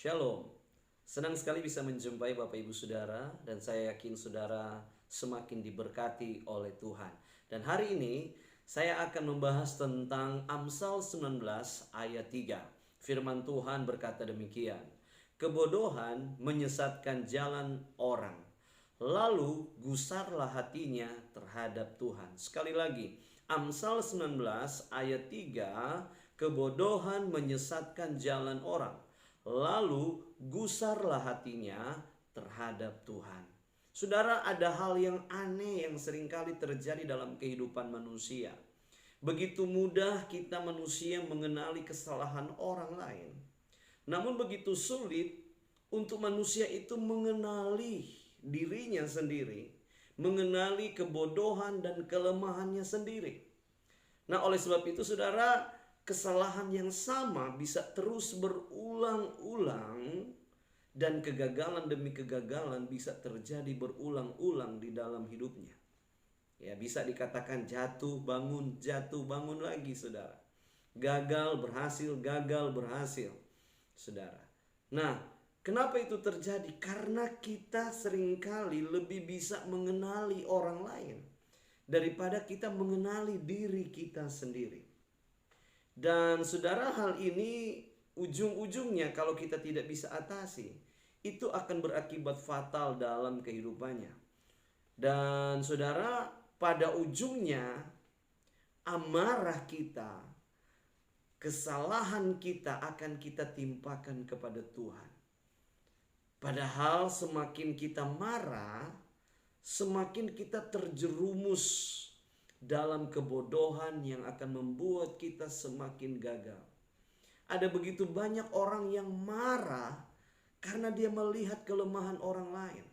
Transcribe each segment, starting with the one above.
Shalom. Senang sekali bisa menjumpai Bapak Ibu Saudara dan saya yakin Saudara semakin diberkati oleh Tuhan. Dan hari ini saya akan membahas tentang Amsal 19 ayat 3. Firman Tuhan berkata demikian. Kebodohan menyesatkan jalan orang, lalu gusarlah hatinya terhadap Tuhan. Sekali lagi, Amsal 19 ayat 3, kebodohan menyesatkan jalan orang, lalu gusarlah hatinya terhadap Tuhan. Saudara, ada hal yang aneh yang seringkali terjadi dalam kehidupan manusia. Begitu mudah kita manusia mengenali kesalahan orang lain. Namun begitu sulit untuk manusia itu mengenali dirinya sendiri, mengenali kebodohan dan kelemahannya sendiri. Nah, oleh sebab itu saudara, kesalahan yang sama bisa terus berulang-ulang dan kegagalan demi kegagalan bisa terjadi berulang-ulang di dalam hidupnya. Ya, bisa dikatakan jatuh bangun lagi, saudara. Gagal berhasil, saudara. Nah, kenapa itu terjadi? Karena kita seringkali lebih bisa mengenali orang lain daripada kita mengenali diri kita sendiri. Dan saudara, hal ini ujung-ujungnya kalau kita tidak bisa atasi, itu akan berakibat fatal dalam kehidupannya. Dan saudara, pada ujungnya amarah kita, kesalahan kita akan kita timpakan kepada Tuhan. Padahal semakin kita marah, semakin kita terjerumus dalam kebodohan yang akan membuat kita semakin gagal. Ada begitu banyak orang yang marah karena dia melihat kelemahan orang lain.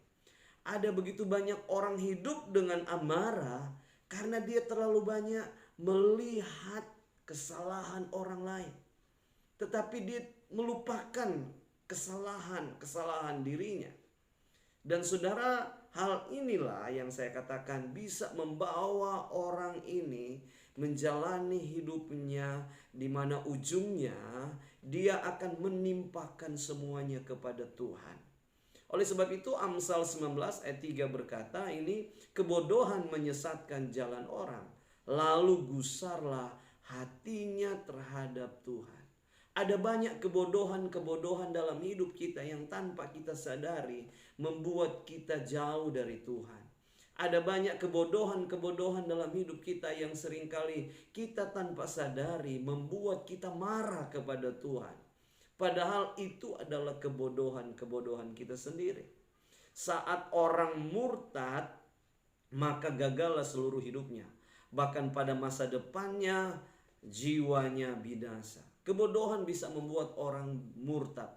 Ada begitu banyak orang hidup dengan amarah karena dia terlalu banyak melihat kesalahan orang lain. Tetapi dia melupakan kesalahan dirinya. Dan saudara, hal inilah yang saya katakan bisa membawa orang ini menjalani hidupnya di mana ujungnya dia akan menimpakan semuanya kepada Tuhan. Oleh sebab itu Amsal 19 ayat 3 berkata ini, kebodohan menyesatkan jalan orang, lalu gusarlah hatinya terhadap Tuhan. Ada banyak kebodohan dalam hidup kita yang tanpa kita sadari membuat kita jauh dari Tuhan. Ada banyak kebodohan dalam hidup kita yang seringkali kita tanpa sadari membuat kita marah kepada Tuhan. Padahal itu adalah kebodohan kita sendiri. Saat orang murtad, maka gagallah seluruh hidupnya. Bahkan pada masa depannya, jiwanya binasa. Kebodohan bisa membuat orang murtad.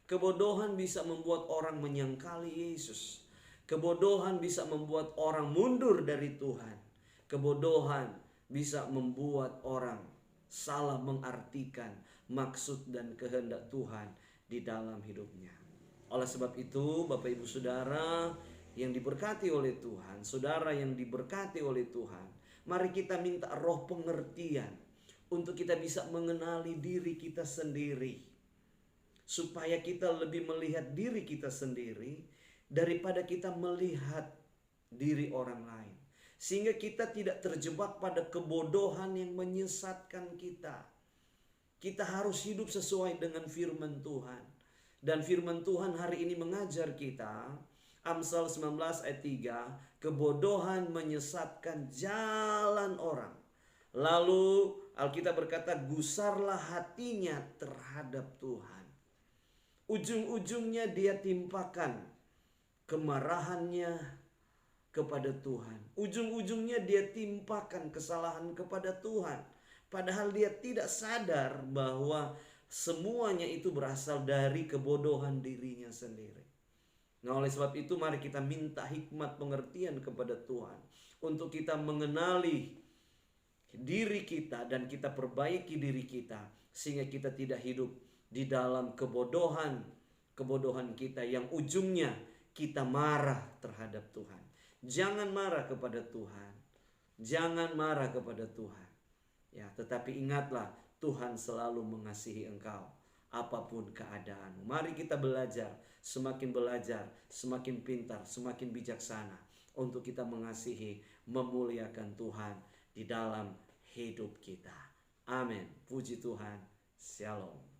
Kebodohan bisa membuat orang menyangkali Yesus. Kebodohan bisa membuat orang mundur dari Tuhan. Kebodohan bisa membuat orang salah mengartikan maksud dan kehendak Tuhan di dalam hidupnya. Oleh sebab itu, Bapak Ibu Saudara yang diberkati oleh Tuhan, saudara yang diberkati oleh Tuhan, mari kita minta roh pengertian untuk kita bisa mengenali diri kita sendiri, supaya kita lebih melihat diri kita sendiri daripada kita melihat diri orang lain. Sehingga kita tidak terjebak pada kebodohan yang menyesatkan kita. Kita harus hidup sesuai dengan firman Tuhan. Dan firman Tuhan hari ini mengajar kita, Amsal 19 ayat 3, kebodohan menyesatkan jalan orang, lalu Alkitab berkata gusarlah hatinya terhadap Tuhan. Ujung-ujungnya dia timpakan kemarahannya kepada Tuhan. Ujung-ujungnya dia timpakan kesalahan kepada Tuhan. Padahal dia tidak sadar bahwa semuanya itu berasal dari kebodohan dirinya sendiri. Nah, oleh sebab itu mari kita minta hikmat pengertian kepada Tuhan untuk kita mengenali diri kita dan kita perbaiki diri kita sehingga kita tidak hidup di dalam kebodohan kita yang ujungnya kita marah terhadap Tuhan. Jangan marah kepada Tuhan. Jangan marah kepada Tuhan. Ya, tetapi ingatlah Tuhan selalu mengasihi engkau. apapun keadaan. Mari kita belajar, semakin pintar, semakin bijaksana untuk kita mengasihi, memuliakan Tuhan di dalam hidup kita. Amin. Puji Tuhan. Shalom.